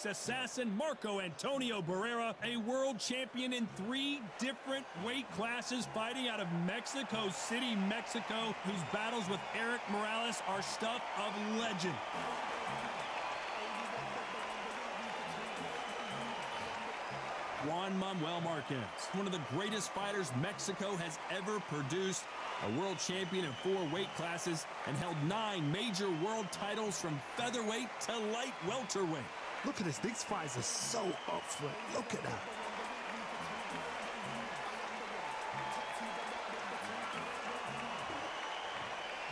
Assassin Marco Antonio Barrera, a world champion in 3 different weight classes, fighting out of Mexico City, Mexico, whose battles with Eric Morales are stuff of legend. Juan Manuel Marquez, one of the greatest fighters Mexico has ever produced, a world champion in 4 weight classes, and held 9 major world titles from featherweight to light welterweight. Look at this. These fighters are so up for it. Look at that.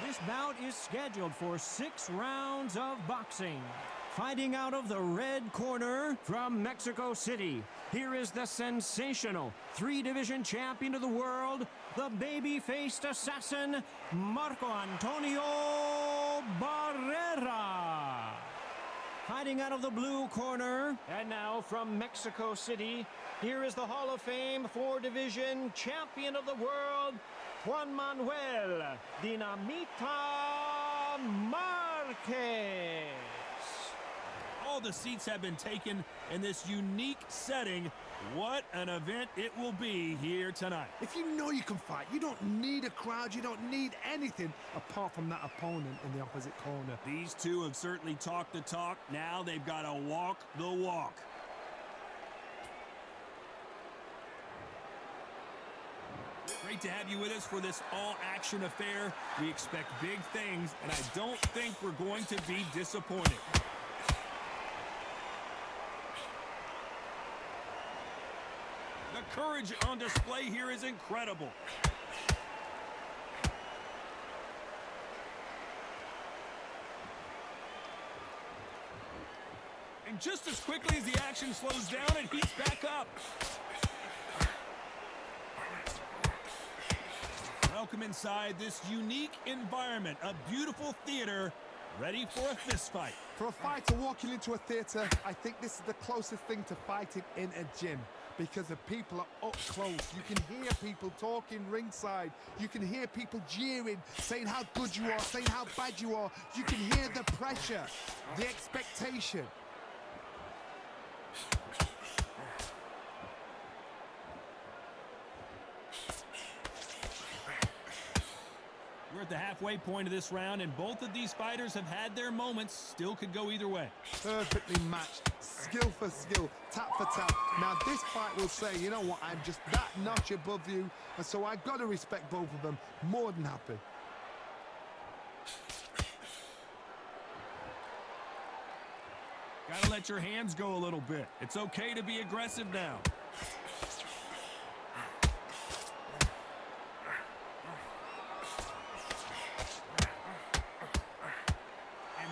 This bout is scheduled for 6 rounds of boxing. Fighting out of the red corner from Mexico City, here is the sensational 3-division champion of the world, the baby-faced assassin, Marco Antonio Barrera. Fighting out of the blue corner, and now from Mexico City, here is the Hall of Fame 4-division champion of the world, Juan Manuel Dinamita Marquez. All the seats have been taken in this unique setting. What an event it will be here tonight. If you know you can fight, you don't need a crowd, you don't need anything apart from that opponent in the opposite corner. These two have certainly talked the talk. Now they've got to walk the walk. Great to have you with us for this all-action affair. We expect big things, and I don't think we're going to be disappointed. The courage on display here is incredible. And just as quickly as the action slows down, it heats back up. Welcome inside this unique environment, a beautiful theater, ready for a fist fight. For a fighter walking into a theater, I think this is the closest thing to fighting in a gym, because the people are up close. You can hear people talking ringside. You can hear people jeering, saying how good you are, saying how bad you are. You can hear the pressure, the expectation. We're at the halfway point of this round, and both of these fighters have had their moments. Still could go either way. Perfectly matched, skill for skill, tap for tap. Now this fight will say, you know what, I'm just that notch above you, and so I've got to respect both of them. More than happy. Gotta let your hands go a little bit. It's okay to be aggressive now.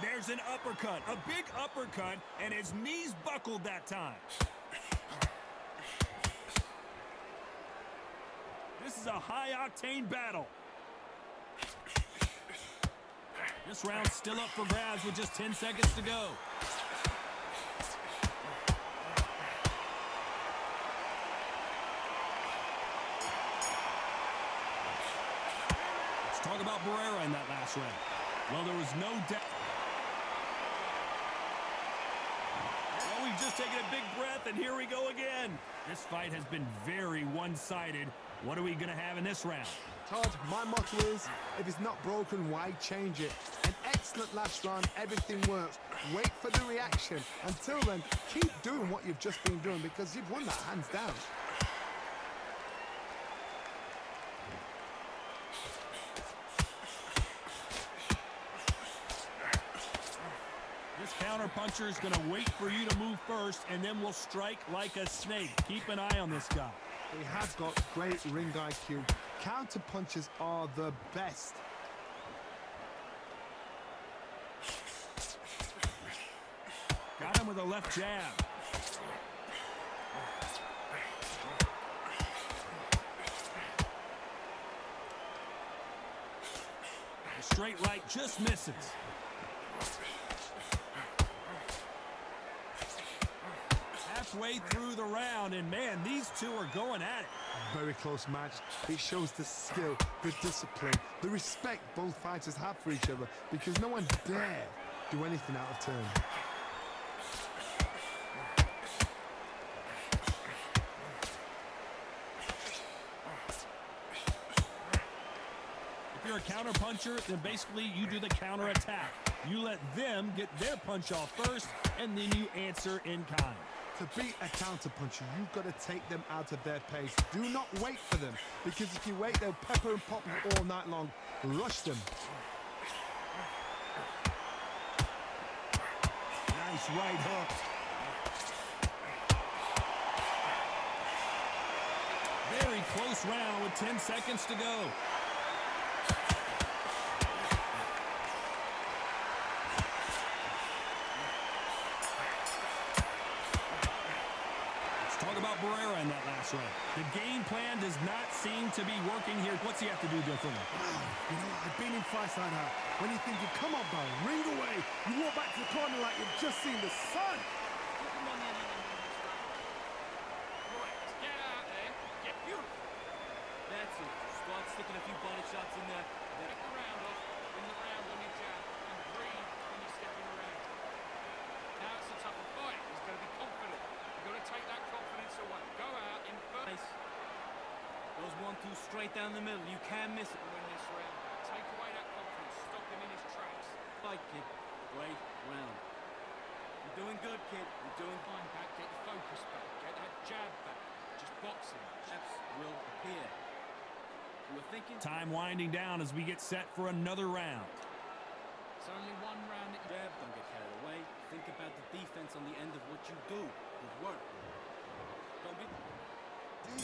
There's an uppercut, a big uppercut, and his knees buckled that time. This is a high-octane battle. This round's still up for grabs with just 10 seconds to go. Let's talk about Barrera in that last round. Well, there was no doubt. We've just taken a big breath, and here we go again. This fight has been very one-sided. What are we going to have in this round? Todd, my motto is, if it's not broken, why change it? An excellent last round, everything works. Wait for the reaction. Until then, keep doing what you've just been doing, because you've won that hands down. This counter-puncher is going to wait for you to move first, and then will strike like a snake. Keep an eye on this guy. He has got great ring IQ. Counter-punches are the best. Got him with a left jab. The straight right just misses. Halfway through the round, and man, these two are going at it. Very close match. It shows the skill, the discipline, the respect both fighters have for each other, because no one dare do anything out of turn. they're a counter puncher, then basically you do the counter attack. You let them get their punch off first, and then you answer in kind. To beat a counter puncher, you've got to take them out of their pace. Do not wait for them, because if you wait, they'll pepper and pop you all night long. Rush them. Nice right hook. Very close round with 10 seconds to go. Let's talk about Barrera in that last round. The game plan does not seem to be working here. What's he have to do differently? You know, I've been in fights like that. When you're thinking, come on, bro, read away. You walk back to the corner like you've just seen the sun. That's it. Start sticking a few body shots in there. Then pick the round off, win the round on your jab, and breathe when you're stepping around. Now it's a tougher fight. He's got to be confident. You've got to take that confidence away. Go out in first. Goes 1-2 straight down the middle. You can't miss it. Win this round. Take away that confidence. Stop him in his tracks. Fight, kid. Great round. You're doing good, kid. You're doing fine. Back. Get your focus back. Get that jab back. Just boxing. Jabs will appear. You were thinking. Time winding down as we get set for another round. It's only one round that you jab. Don't get carried away. Think about the defense on the end of what you do. Good work. Don't be.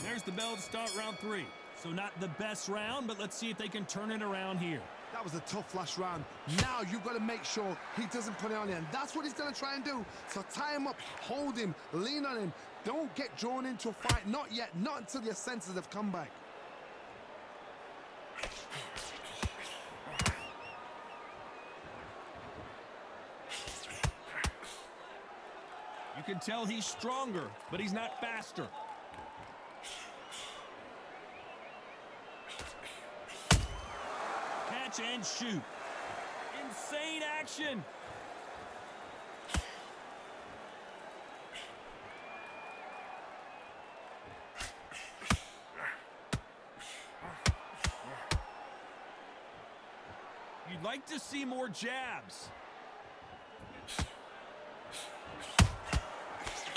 There's the bell to start round 3. So not the best round, but let's see if they can turn it around here. That was a tough last round. Now you've got to make sure he doesn't put it on you, and that's what he's going to try and do. So tie him up, hold him, lean on him. Don't get drawn into a fight. Not yet. Not until your senses have come back. You can tell he's stronger, but he's not faster. Catch and shoot. Insane action. You'd like to see more jabs.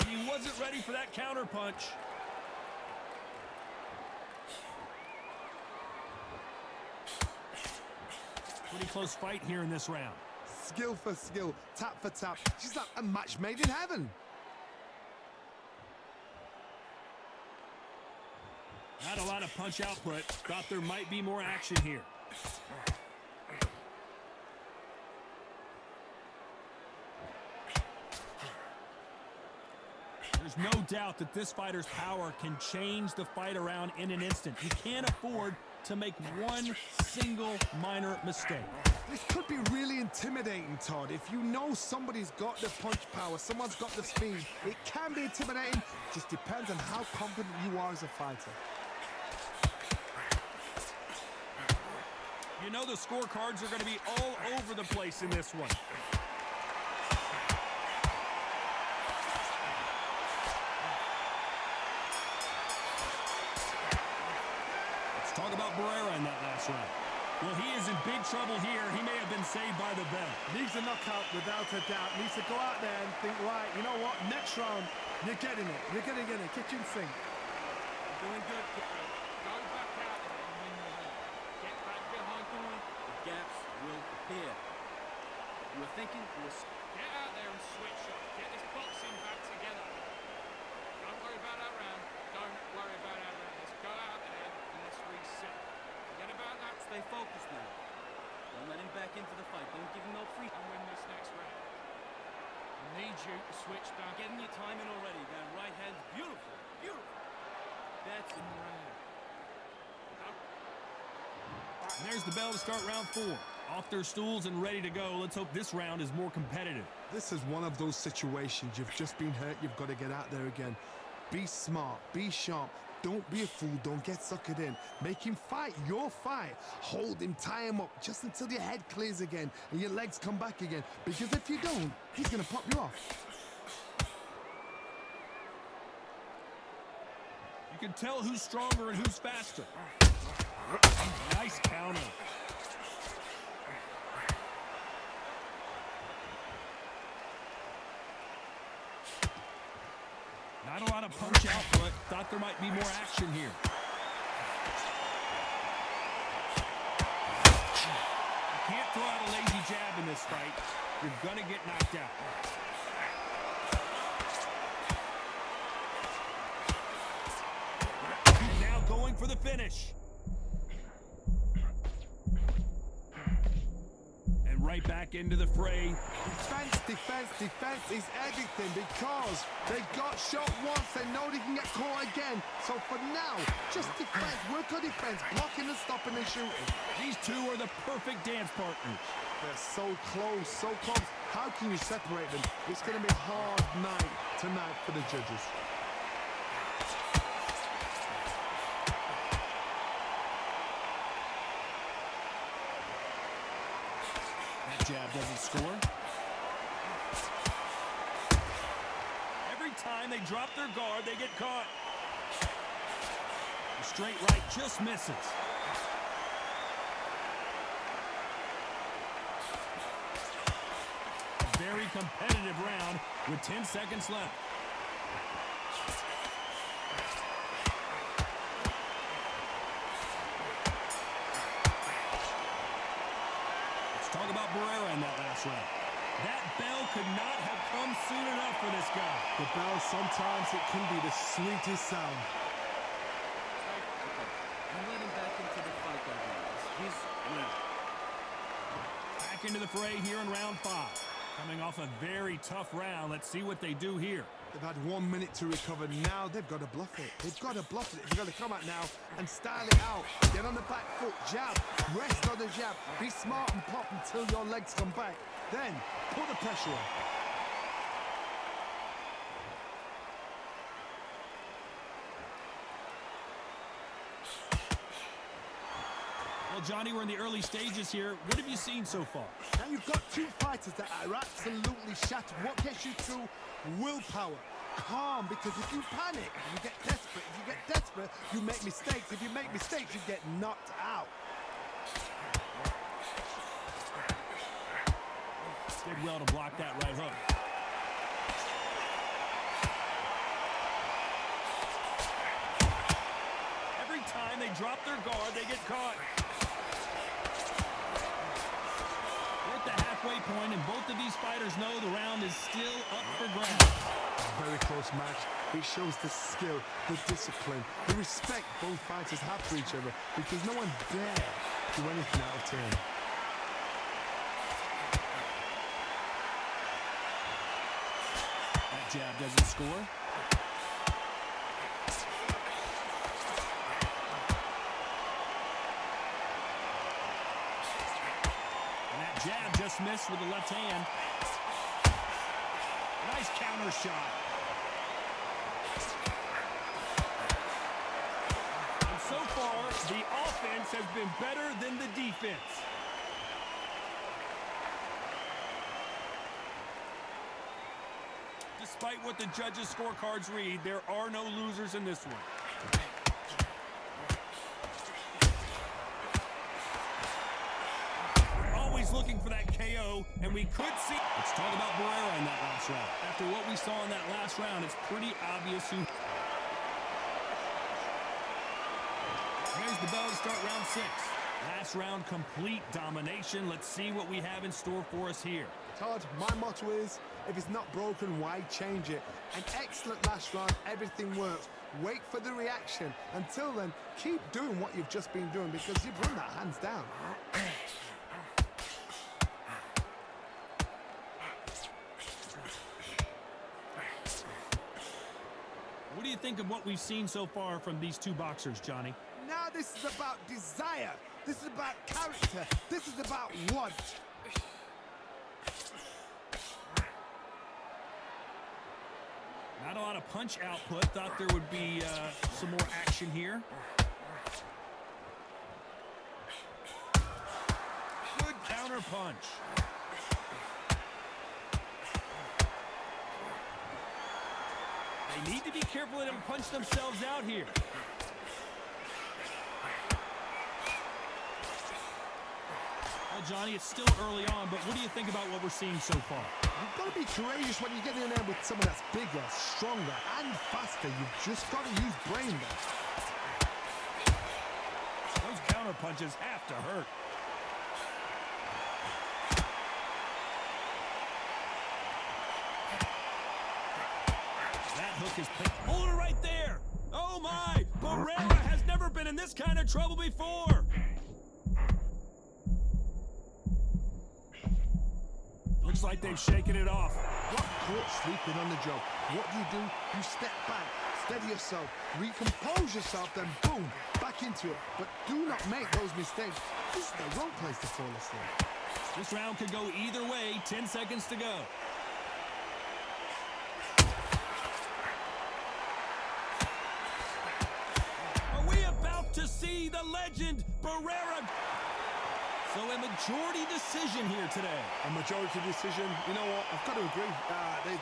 He wasn't ready for that counter punch. Pretty close fight here in this round. Skill for skill, tap for tap. She's like a match made in heaven. Not a lot of punch output. Thought there might be more action here. There's no doubt that this fighter's power can change the fight around in an instant. He can't afford to make one single minor mistake. This could be really intimidating, Todd. If you know somebody's got the punch power, someone's got the speed, it can be intimidating. Just depends on how confident you are as a fighter. You know the scorecards are going to be all over the place in this one. Talk about Barrera in that last round. Well, he is in big trouble here. He may have been saved by the bell. Needs a knockout without a doubt. Needs to go out there and think, right, you know what? Next round, you're getting it. You're going to get it. Kitchen sink. Doing good, kid. Go back out there and win the round. Get back behind the line. The gaps will appear. You were thinking, get out there and switch off. Get this boxing back together. Don't worry about that round. Don't worry about that round. Let's go out there and let's reset. Forget about that. Stay focused now. Don't let him back into the fight. Don't give him no free. And win this next round. I need you to switch back. Getting your timing already. That right hand's beautiful. Beautiful. That's in the round. And there's the bell to start round 4. Off their stools and ready to go. Let's hope this round is more competitive. This is one of those situations. You've just been hurt. You've got to get out there again. Be smart. Be sharp. Don't be a fool. Don't get suckered in. Make him fight your fight. Hold him, tie him up just until your head clears again and your legs come back again. Because if you don't, he's going to pop you off. You can tell who's stronger and who's faster. Nice counter. Not a lot of punch output. Thought there might be more action here. You can't throw out a lazy jab in this fight. You're going to get knocked out. He's now going for the finish. And right back into the fray. Defense is everything because they got shot once. They know they can get caught again. So for now, just defense. Work on defense, blocking and stopping and shooting. These two are the perfect dance partners. They're so close, so close. How can you separate them? It's going to be a hard night tonight for the judges. That jab doesn't score. Every time they drop their guard, they get caught. The straight right just misses. A very competitive round with 10 seconds left. Let's talk about Barrera in that last round. That bell could not have come soon enough for this guy. The bell, sometimes it can be the sweetest sound. And let him back into the fight, though. He's winning. Back into the fray here in round 5. Coming off a very tough round. Let's see what they do here. They've had 1 minute to recover. Now they've got to bluff it. They've got to bluff it. They've got to come out now and style it out. Get on the back foot, jab, rest on the jab. Be smart and pop until your legs come back. Then put the pressure on. Well, Johnny, we're in the early stages here. What have you seen so far? Now you've got two fighters that are absolutely shattered. What gets you through? Willpower. Calm, because if you panic, you get desperate. If you get desperate, you make mistakes. If you make mistakes, you get knocked out. Did well to block that right hook. Every time they drop their guard, they get caught. We're at the halfway point, and both of these fighters know the round is still up for grabs. Very close match. It shows the skill, the discipline, the respect both fighters have for each other, because no one dare do anything out of turn. That jab doesn't score. And that jab just missed with the left hand. Nice counter shot. And so far, the offense has been better than the defense. Despite what the judges' scorecards read, there are no losers in this one. We're always looking for that KO, and we could see... Let's talk about Barrera in that last round. After what we saw in that last round, it's pretty obvious who... There's the bell to start round 6. Last round, complete domination. Let's see what we have in store for us here. Todd, my motto is, if it's not broken, why change it? An excellent last round, everything works. Wait for the reaction. Until then, keep doing what you've just been doing, because you've run that hands down. What do you think of what we've seen so far from these two boxers, Johnny? Now this is about desire. This is about character. This is about want. Not a lot of punch output. Thought there would be some more action here. Good counter punch. They need to be careful they don't punch themselves out here. Well, Johnny, it's still early on, but what do you think about what we're seeing so far? You've got to be courageous when you get in there with someone that's bigger, stronger, and faster. You've just got to use brain there. Those counter punches have to hurt. That hook is picked. Hold it right there. Oh, my. Barrera has never been in this kind of trouble before. Looks like they've shaken it off. Got caught sleeping on the job. What do? You step back, steady yourself, recompose yourself, then boom, back into it. But do not make those mistakes. This is the wrong place to fall asleep. This round could go either way. 10 seconds to go. Are we about to see the legend, Barrera? So a majority decision here today. A majority decision. You know what? I've got to agree.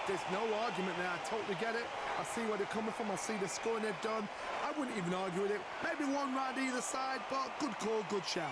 There's no argument there. I totally get it. I see where they're coming from. I see the scoring they've done. I wouldn't even argue with it. Maybe one round either side, but good call, good shout.